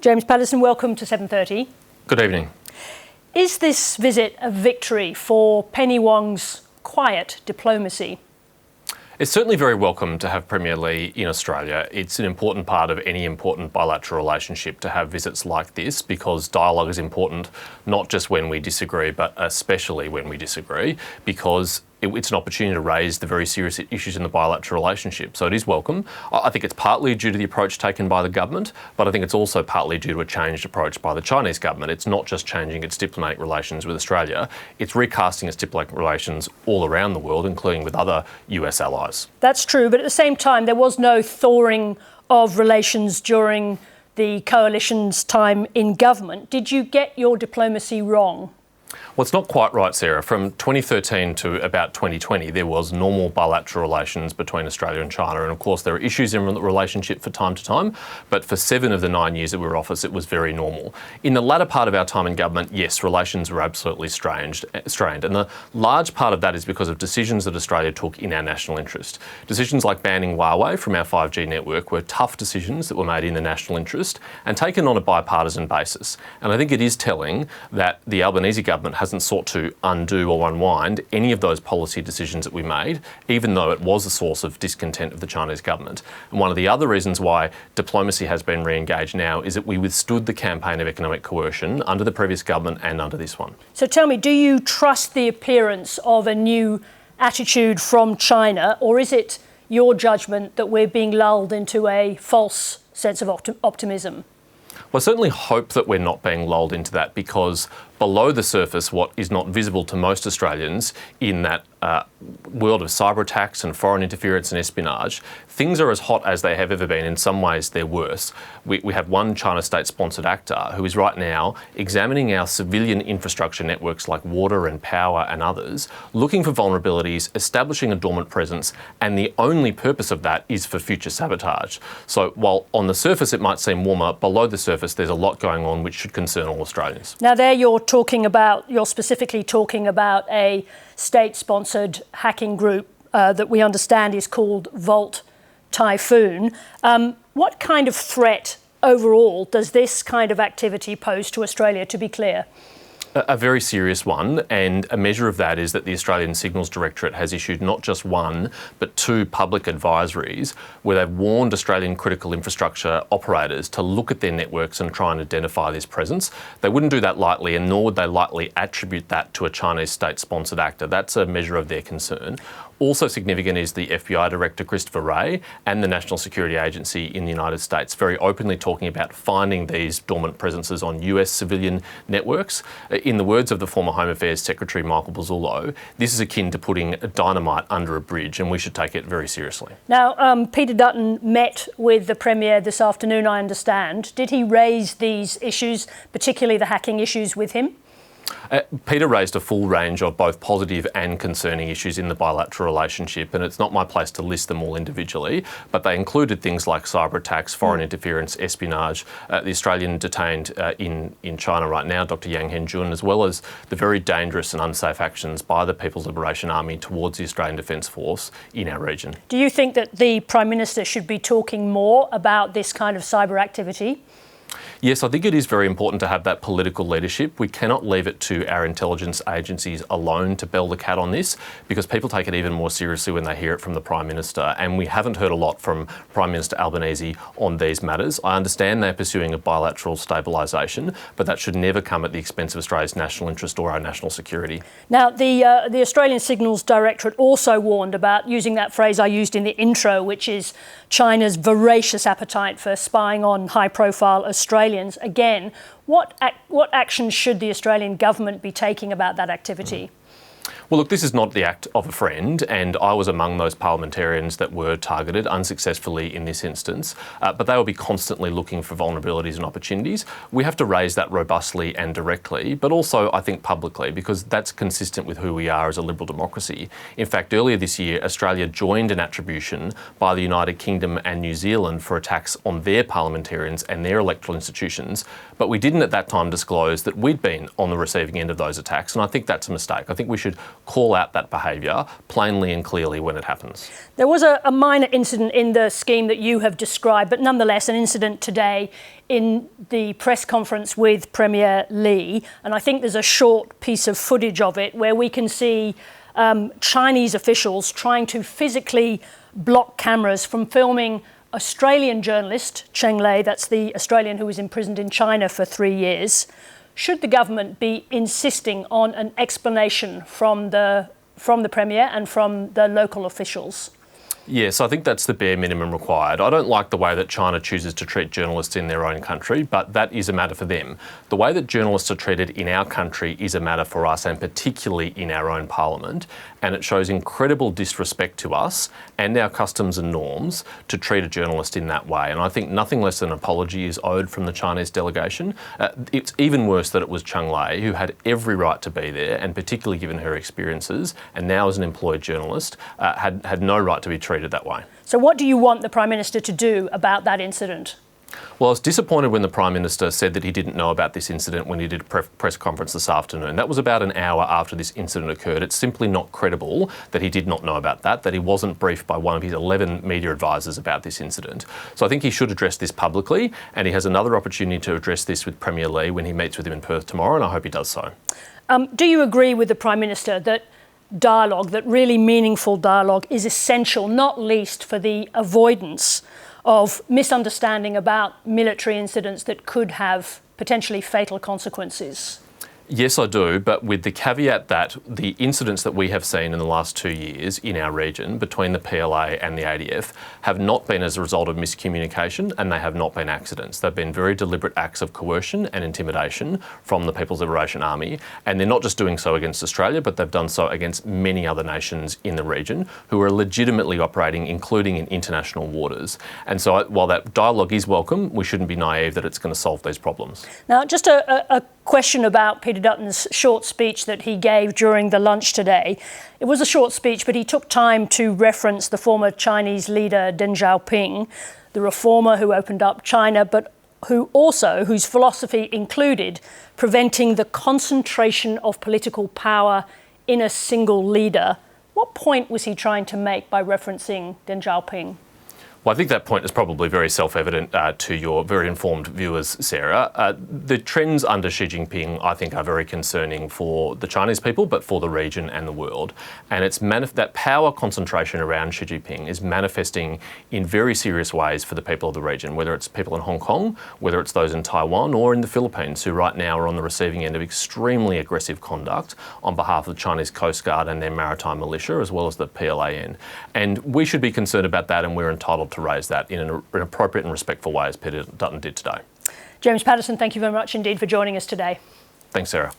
James Paterson, welcome to 7:30. Good evening. Is this visit a victory for Penny Wong's quiet diplomacy? It's certainly very welcome to have Premier Li in Australia. It's an important part of any important bilateral relationship to have visits like this, because dialogue is important, not just when we disagree, but especially when we disagree, because it's an opportunity to raise the very serious issues in the bilateral relationship. So it is welcome. I think it's partly due to the approach taken by the government, but I think it's also partly due to a changed approach by the Chinese government. It's not just changing its diplomatic relations with Australia, it's recasting its diplomatic relations all around the world, including with other US allies. That's true, but at the same time, there was no thawing of relations during the coalition's time in government. Did you get your diplomacy wrong? Well, it's not quite right, Sarah. From 2013 to about 2020, there was normal bilateral relations between Australia and China. And of course, there are issues in the relationship from time to time. But for 7 of the 9 years that we were in office, it was very normal. In the latter part of our time in government, yes, relations were absolutely strained. And the large part of that is because of decisions that Australia took in our national interest. Decisions like banning Huawei from our 5G network were tough decisions that were made in the national interest and taken on a bipartisan basis. And I think it is telling that the Albanese government hasn't sought to undo or unwind any of those policy decisions that we made, even though it was a source of discontent of the Chinese government. And one of the other reasons why diplomacy has been re-engaged now is that we withstood the campaign of economic coercion under the previous government and under this one. So tell me, do you trust the appearance of a new attitude from China, or is it your judgment that we're being lulled into a false sense of optimism? Well, I certainly hope that we're not being lulled into that, because below the surface, what is not visible to most Australians in that world of cyber attacks and foreign interference and espionage, things are as hot as they have ever been. In some ways, they're worse. We have one China state-sponsored actor who is right now examining our civilian infrastructure networks like water and power and others, looking for vulnerabilities, establishing a dormant presence, and the only purpose of that is for future sabotage. So while on the surface it might seem warmer, below the surface there's a lot going on which should concern all Australians. Now there you're specifically talking about a state-sponsored hacking group that we understand is called Volt Typhoon. What kind of threat overall does this kind of activity pose to Australia, to be clear? A very serious one, and a measure of that is that the Australian Signals Directorate has issued not just 1 but 2 public advisories where they've warned Australian critical infrastructure operators to look at their networks and try and identify this presence. They wouldn't do that lightly, and nor would they lightly attribute that to a Chinese state-sponsored actor. That's a measure of their concern. Also significant is the FBI Director Christopher Wray and the National Security Agency in the United States very openly talking about finding these dormant presences on US civilian networks. In the words of the former Home Affairs Secretary Michael Bozzullo, this is akin to putting a dynamite under a bridge, and we should take it very seriously. Now, Peter Dutton met with the Premier this afternoon, I understand. Did he raise these issues, particularly the hacking issues, with him? Peter raised a full range of both positive and concerning issues in the bilateral relationship, and it's not my place to list them all individually, but they included things like cyber attacks, foreign interference, espionage, the Australian detained in China right now, Dr. Yang Henjun, as well as the very dangerous and unsafe actions by the People's Liberation Army towards the Australian Defence Force in our region. Do you think that the Prime Minister should be talking more about this kind of cyber activity? Yes, I think it is very important to have that political leadership. We cannot leave it to our intelligence agencies alone to bell the cat on this, because people take it even more seriously when they hear it from the Prime Minister. And we haven't heard a lot from Prime Minister Albanese on these matters. I understand they're pursuing a bilateral stabilisation, but that should never come at the expense of Australia's national interest or our national security. Now, the Australian Signals Directorate also warned about using that phrase I used in the intro, which is China's voracious appetite for spying on high-profile Australians. Again, what action should the Australian government be taking about that activity? Well, look, this is not the act of a friend, and I was among those parliamentarians that were targeted unsuccessfully in this instance, but they will be constantly looking for vulnerabilities and opportunities. We have to raise that robustly and directly, but also, I think, publicly, because that's consistent with who we are as a liberal democracy. In fact, earlier this year, Australia joined an attribution by the United Kingdom and New Zealand for attacks on their parliamentarians and their electoral institutions, but we didn't at that time disclose that we'd been on the receiving end of those attacks, and I think that's a mistake. I think we should call out that behaviour plainly and clearly when it happens. There was a minor incident in the scheme that you have described, but nonetheless an incident today in the press conference with Premier Li, and I think there's a short piece of footage of it where we can see Chinese officials trying to physically block cameras from filming Australian journalist Cheng Lei, that's the Australian who was imprisoned in China for 3 years. Should the government be insisting on an explanation from the Premier and from the local officials? Yes, I think that's the bare minimum required. I don't like the way that China chooses to treat journalists in their own country, but that is a matter for them. The way that journalists are treated in our country is a matter for us, and particularly in our own parliament, and it shows incredible disrespect to us and our customs and norms to treat a journalist in that way. And I think nothing less than an apology is owed from the Chinese delegation. It's even worse that it was Cheng Lei, who had every right to be there, and particularly given her experiences, and now as an employed journalist, had no right to be treated that way. So what do you want the Prime Minister to do about that incident? Well, I was disappointed when the Prime Minister said that he didn't know about this incident when he did a press conference this afternoon. That was about an hour after this incident occurred. It's simply not credible that he did not know about that he wasn't briefed by one of his 11 media advisors about this incident. So I think he should address this publicly, and he has another opportunity to address this with Premier Li when he meets with him in Perth tomorrow, and I hope he does so. Do you agree with the Prime Minister that dialogue, that really meaningful dialogue, is essential, not least for the avoidance of misunderstanding about military incidents that could have potentially fatal consequences? Yes, I do, but with the caveat that the incidents that we have seen in the last 2 years in our region between the PLA and the ADF have not been as a result of miscommunication, and they have not been accidents. They've been very deliberate acts of coercion and intimidation from the People's Liberation Army, and they're not just doing so against Australia, but they've done so against many other nations in the region who are legitimately operating, including in international waters. And so while that dialogue is welcome, we shouldn't be naive that it's going to solve these problems. Now, just a question about Peter Dutton's short speech that he gave during the lunch today. It was a short speech, but he took time to reference the former Chinese leader Deng Xiaoping, the reformer who opened up China, but whose philosophy included preventing the concentration of political power in a single leader. What point was he trying to make by referencing Deng Xiaoping? Well, I think that point is probably very self-evident to your very informed viewers, Sarah. The trends under Xi Jinping, I think, are very concerning for the Chinese people, but for the region and the world. And that power concentration around Xi Jinping is manifesting in very serious ways for the people of the region, whether it's people in Hong Kong, whether it's those in Taiwan or in the Philippines, who right now are on the receiving end of extremely aggressive conduct on behalf of the Chinese Coast Guard and their maritime militia, as well as the PLAN. And we should be concerned about that, and we're entitled to raise that in an appropriate and respectful way, as Peter Dutton did today. James Paterson, thank you very much indeed for joining us today. Thanks, Sarah.